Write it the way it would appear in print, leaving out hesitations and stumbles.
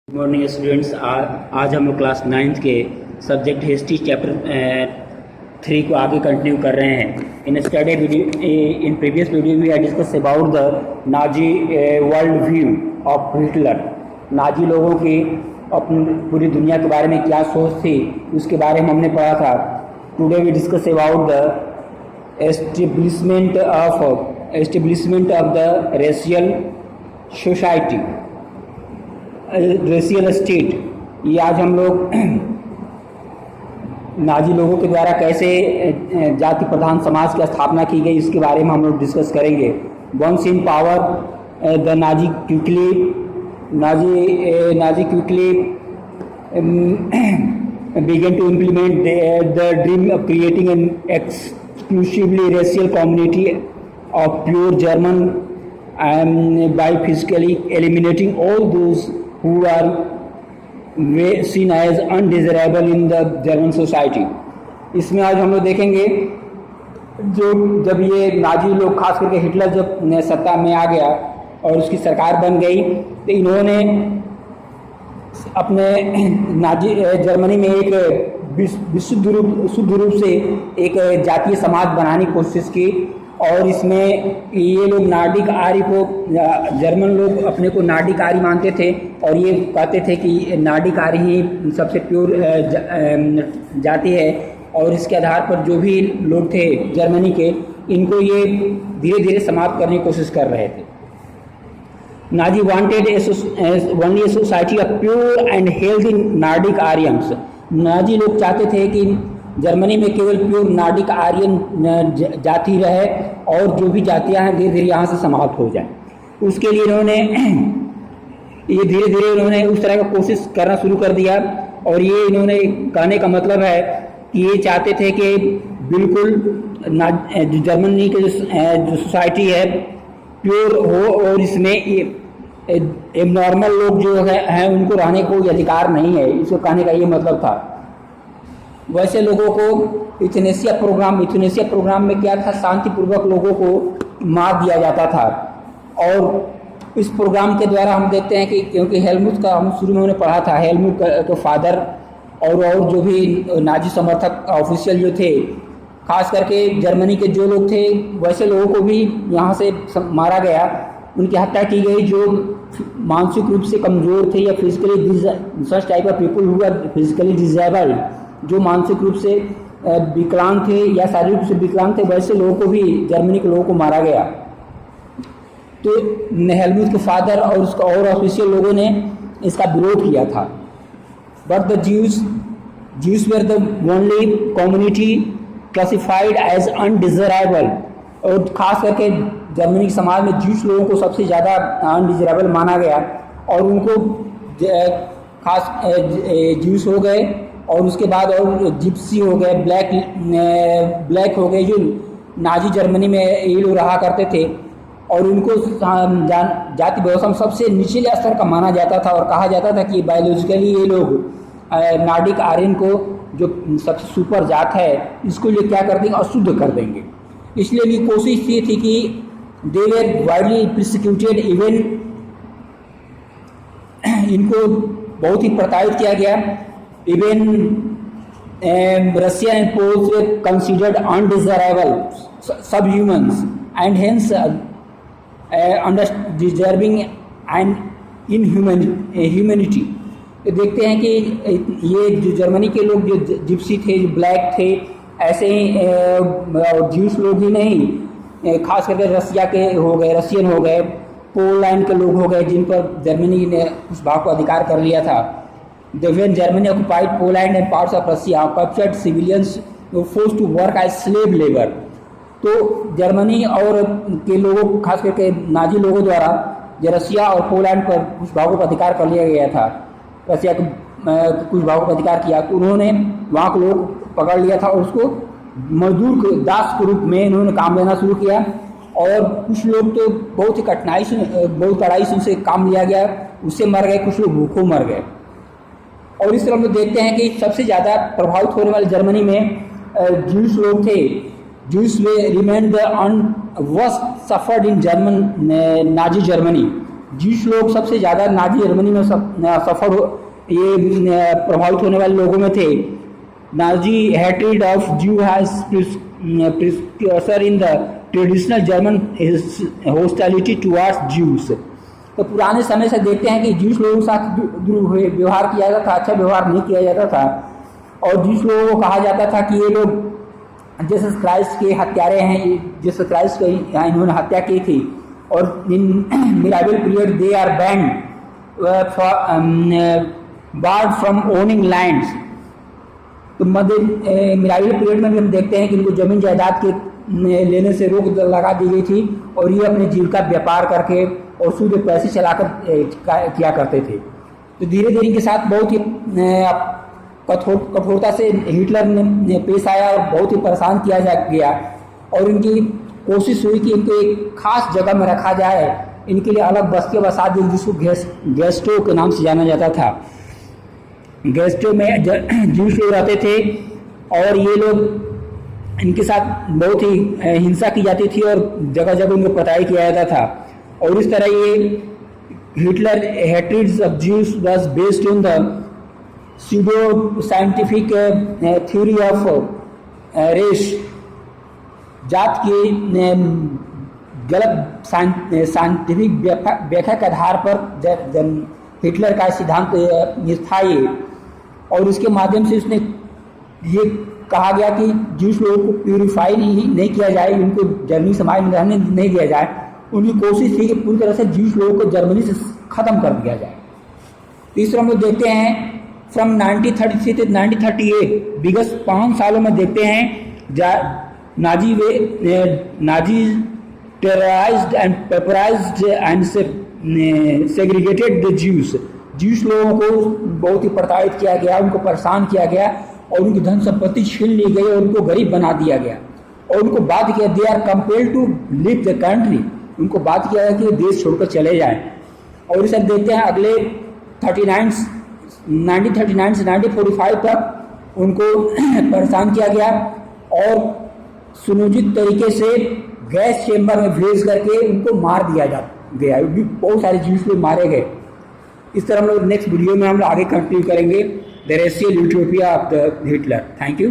Good morning students. आज हम लोग क्लास 9th के सब्जेक्ट हिस्ट्री चैप्टर 3 को आगे कंटिन्यू कर रहे हैं। In study video in previous video we have discuss about the Nazi world view of Hitler. Nazi लोगों की अपनी पूरी दुनिया के बारे में क्या सोच थी उसके बारे में हमने पढ़ा था। Today we discuss about the establishment of the racial society, racial state. ये आज हम लोग नाजी लोगों के द्वारा कैसे जाति प्रधान समाज की स्थापना की गई इसके बारे में हम लोग डिस्कस करेंगे। Once in power the Nazi quickly began to implement the dream of creating an exclusively racial community of pure German, by physically eliminating all those who are seen as undesirable in the German society। इसमें आज हम लोग देखेंगे जो जब ये Nazi लोग खास करके हिटलर जब सत्ता में आ गया और उसकी सरकार बन गई तो इन्होंने अपने नाजी जर्मनी में एक शुद्ध रूप से एक जातीय समाज बनाने की कोशिश की। और इसमें ये लोग नार्डिक आर्य को, जर्मन लोग अपने को नार्डिक आर्य मानते थे और ये कहते थे कि नार्डिक आर्य ही सबसे प्योर जाति है। और इसके आधार पर जो भी लोग थे जर्मनी के, इनको ये धीरे धीरे समाप्त करने की कोशिश कर रहे थे। Nazi wanted only a society of pure and healthy Nordic Aryans. Nazi लोग चाहते थे कि जर्मनी में केवल प्योर नार्डिक आर्यन जाति रहे और जो भी जातियां हैं धीरे धीरे यहाँ से समाप्त हो जाए। उसके लिए इन्होंने धीरे धीरे उस तरह का कोशिश करना शुरू कर दिया। और ये इन्होंने कहने का मतलब है कि ये चाहते थे कि बिल्कुल जर्मनी की जो सोसाइटी है प्योर हो और इसमें नॉर्मल लोग जो हैं उनको रहने को अधिकार नहीं है। इसको कहने का ये मतलब था। वैसे लोगों को यूथनेसिया प्रोग्राम में क्या था, शांतिपूर्वक लोगों को मार दिया जाता था। और इस प्रोग्राम के द्वारा हम देखते हैं कि क्योंकि हेलमुट का हम शुरू में उन्होंने पढ़ा था, हेलमुट के फादर और जो भी नाजी समर्थक ऑफिशियल जो थे, खास करके जर्मनी के जो लोग थे वैसे लोगों को भी यहाँ से मारा गया, उनकी हत्या की गई जो मानसिक रूप से कमज़ोर थे या physically such type of people who are physically disabled, जो मानसिक रूप से विकलांग थे या शारीरिक रूप से विकलांग थे, वैसे लोगों को भी जर्मनी के लोगों को मारा गया। तो हेलमुट के फादर और उसका और ऑफिशियल लोगों ने इसका विरोध किया था। But the Jews were the only community classified as undesirable. और खास करके जर्मनी समाज में ज्यूस लोगों को सबसे ज़्यादा अनडिजरेबल माना गया और उनको खास ज्यूस हो गए और उसके बाद और जिप्सी हो गए, ब्लैक हो गए, जो नाजी जर्मनी में ये लोग रहा करते थे। और उनको जाति व्यवस्था में सबसे निचले स्तर का माना जाता था और कहा जाता था कि बायोलॉजिकली ये लोग नार्डिक आर्यन को जो सबसे सुपर जात है इसको ये क्या कर देंगे, अशुद्ध कर देंगे। इसलिए भी कोशिश ये थी कि दे वर वाइडली प्रोसिक्यूटेड, इवन इनको बहुत ही प्रताड़ित किया गया। Even Russia and Poles were considered undesirable subhumans and hence deserving and inhumanity। देखते हैं कि ये जो जर्मनी के लोग जो जिप्सी थे, जो ब्लैक थे, ऐसे ही ज्यूस लोग ही नहीं, खास करके रशियन हो गए, पोलैंड के लोग हो गए, जिन पर जर्मनी ने उस भाग को अधिकार कर लिया था। When Germany occupied Poland and parts of Russia, captured civilians were forced to work as slave labor। तो जर्मनी और के लोगों, खास करके नाजी लोगों द्वारा जो रसिया और पोलैंड पर कुछ भागों पर अधिकार कर लिया गया था, रसिया के कुछ भागों पर अधिकार किया, तो उन्होंने वहाँ के लोग पकड़ लिया था और उसको मजदूर दास के रूप में इन्होंने काम लेना शुरू किया। और कुछ लोग तो बहुत ही कड़ाई से उनसे काम लिया गया, उससे मर गए, कुछ लोग भूखों मर गए। और इस तरह हम लोग देखते हैं कि सबसे ज़्यादा प्रभावित होने वाले जर्मनी में ज्यूस लोग थे। ज्यूस में remain the worst suffered in Nazi Germany. जीविश लोग सबसे ज़्यादा नाजी जर्मनी में प्रभावित होने वाले लोगों में थे। Nazi hatred of Jew has precursor in the traditional German hostility towards Jews। तो पुराने समय से देखते हैं कि जीविश लोगों के साथ दुर्व्यवहार किया जाता था, अच्छा व्यवहार नहीं किया जाता था, और जीविश लोगों को कहा जाता था कि ये लोग जीसस क्राइस्ट के हत्यारे हैं, जीसस क्राइस्ट की इन्होंने हत्या की थी। और इन मिराबल period they are banned barred from owning lands. तो मध्य मिराबल पीरियड में भी हम देखते हैं कि इनको जमीन जायदाद के लेने से रोक लगा दी गई थी, और ये अपने जीविका व्यापार करके और शुद्ध पैसे चलाकर किया करते थे। तो धीरे धीरे इनके साथ बहुत ही कठोरता से हिटलर ने पेश आया और बहुत ही परेशान किया गया, और इनकी कोशिश हुई कि इनको एक खास जगह में रखा जाए, इनके लिए अलग बस्तियाँ बसा दी जिसको गेस्टो के नाम से जाना जाता था। गेस्टो में जीविश लोग रहते थे, और ये लोग इनके साथ बहुत ही हिंसा की जाती थी और जगह जगह उनको पताई किया जाता था। और इस तरह ये Hitler hatred of Jews was based on the pseudo scientific theory of race. जात की गलत साइंटिफिक व्याख्या के आधार पर हिटलर का सिद्धांत था ये, और इसके माध्यम से उसने ये कहा गया कि जीविश लोगों को प्यूरिफाई नहीं किया जाए, उनको जर्मनी समाज में रहने नहीं दिया जाए। उनकी कोशिश थी कि पूरी तरह से जीविश लोगों को जर्मनी से ख़त्म कर दिया जाए। तीसरा हम लोग देखते हैं फ्रॉम 1933 से 1938 विगत 5 सालों में देखते हैं Nazi terrorised and pauperised and segregated the Jews. Jews लोगों को बहुत ही प्रताड़ित किया गया, उनको परेशान किया गया, और उनकी धन संपत्ति छीन ली गई और उनको गरीब बना दिया गया, और उनको बाध्य किया, they are compelled to leave the country. उनको बात किया गया कि देश छोड़कर चले जाएं। और इसे देखते हैं अगले 1939 से 1945 तक उनको परेशान किया गया, और सुनियोजित तरीके से गैस चेंबर में भेज करके उनको मार दिया गया। बहुत सारे जीविश लोग मारे गए। इस तरह हम लोग नेक्स्ट वीडियो में हम लोग आगे कंटिन्यू करेंगे the racial utopia of the Hitler. Thank you.